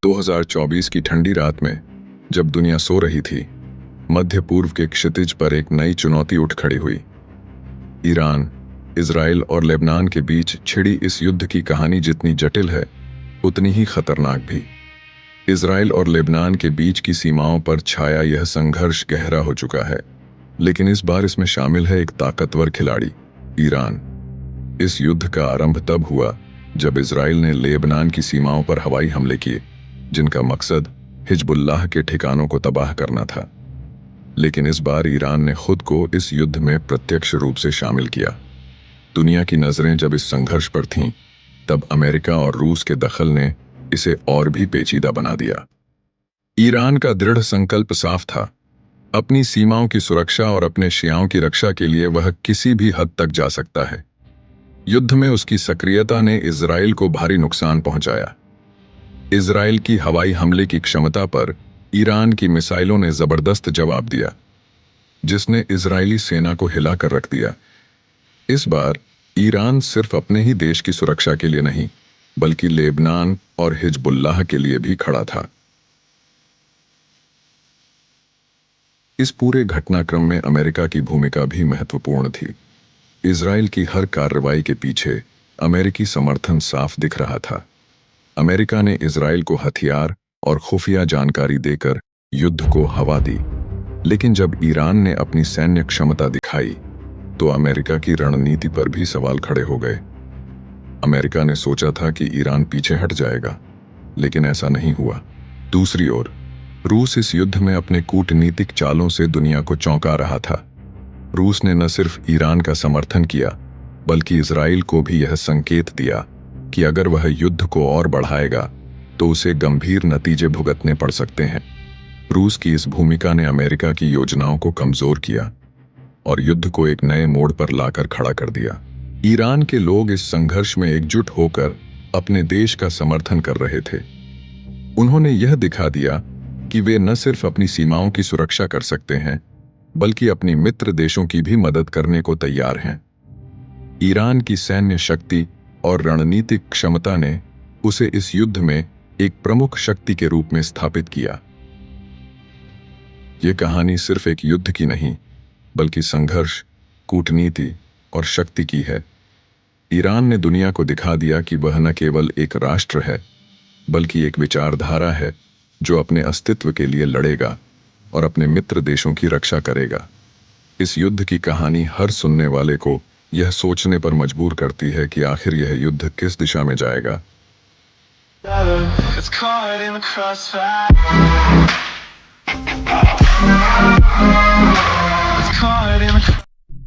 2024 की ठंडी रात में जब दुनिया सो रही थी, मध्य पूर्व के क्षितिज पर एक नई चुनौती उठ खड़ी हुई। ईरान, इजराइल और लेबनान के बीच छिड़ी इस युद्ध की कहानी जितनी जटिल है, उतनी ही खतरनाक भी। इजराइल और लेबनान के बीच की सीमाओं पर छाया यह संघर्ष गहरा हो चुका है, लेकिन इस बार इसमें शामिल है एक ताकतवर खिलाड़ी, ईरान। इस युद्ध का आरंभ तब हुआ जब इजराइल ने लेबनान की सीमाओं पर हवाई हमले किए, जिनका मकसद हिजबुल्लाह के ठिकानों को तबाह करना था। लेकिन इस बार ईरान ने खुद को इस युद्ध में प्रत्यक्ष रूप से शामिल किया। दुनिया की नजरें जब इस संघर्ष पर थीं, तब अमेरिका और रूस के दखल ने इसे और भी पेचीदा बना दिया। ईरान का दृढ़ संकल्प साफ था, अपनी सीमाओं की सुरक्षा और अपने शियाओं की रक्षा के लिए वह किसी भी हद तक जा सकता है। युद्ध में उसकी सक्रियता ने इजराइल को भारी नुकसान पहुंचाया। इजराइल की हवाई हमले की क्षमता पर ईरान की मिसाइलों ने जबरदस्त जवाब दिया, जिसने इजरायली सेना को हिलाकर रख दिया। इस बार ईरान सिर्फ अपने ही देश की सुरक्षा के लिए नहीं, बल्कि लेबनान और हिजबुल्लाह के लिए भी खड़ा था। इस पूरे घटनाक्रम में अमेरिका की भूमिका भी महत्वपूर्ण थी। इजराइल की हर कार्रवाई के पीछे अमेरिकी समर्थन साफ दिख रहा था। अमेरिका ने इजराइल को हथियार और खुफिया जानकारी देकर युद्ध को हवा दी। लेकिन जब ईरान ने अपनी सैन्य क्षमता दिखाई, तो अमेरिका की रणनीति पर भी सवाल खड़े हो गए। अमेरिका ने सोचा था कि ईरान पीछे हट जाएगा, लेकिन ऐसा नहीं हुआ। दूसरी ओर रूस इस युद्ध में अपने कूटनीतिक चालों से दुनिया को चौंका रहा था। रूस ने न सिर्फ ईरान का समर्थन किया, बल्कि इजराइल को भी यह संकेत दिया कि अगर वह युद्ध को और बढ़ाएगा तो उसे गंभीर नतीजे भुगतने पड़ सकते हैं। रूस की इस भूमिका ने अमेरिका की योजनाओं को कमजोर किया और युद्ध को एक नए मोड़ पर लाकर खड़ा कर दिया। ईरान के लोग इस संघर्ष में एकजुट होकर अपने देश का समर्थन कर रहे थे। उन्होंने यह दिखा दिया कि वे न सिर्फ अपनी सीमाओं की सुरक्षा कर सकते हैं, बल्कि अपनी मित्र देशों की भी मदद करने को तैयार हैं। ईरान की सैन्य शक्ति और रणनीतिक क्षमता ने उसे इस युद्ध में एक प्रमुख शक्ति के रूप में स्थापित किया। यह कहानी सिर्फ एक युद्ध की नहीं, बल्कि संघर्ष, कूटनीति और शक्ति की है। ईरान ने दुनिया को दिखा दिया कि वह न केवल एक राष्ट्र है, बल्कि एक विचारधारा है जो अपने अस्तित्व के लिए लड़ेगा और अपने मित्र देशों की रक्षा करेगा। इस युद्ध की कहानी हर सुनने वाले को यह सोचने पर मजबूर करती है कि आखिर यह युद्ध किस दिशा में जाएगा। It's caught in the crossfire.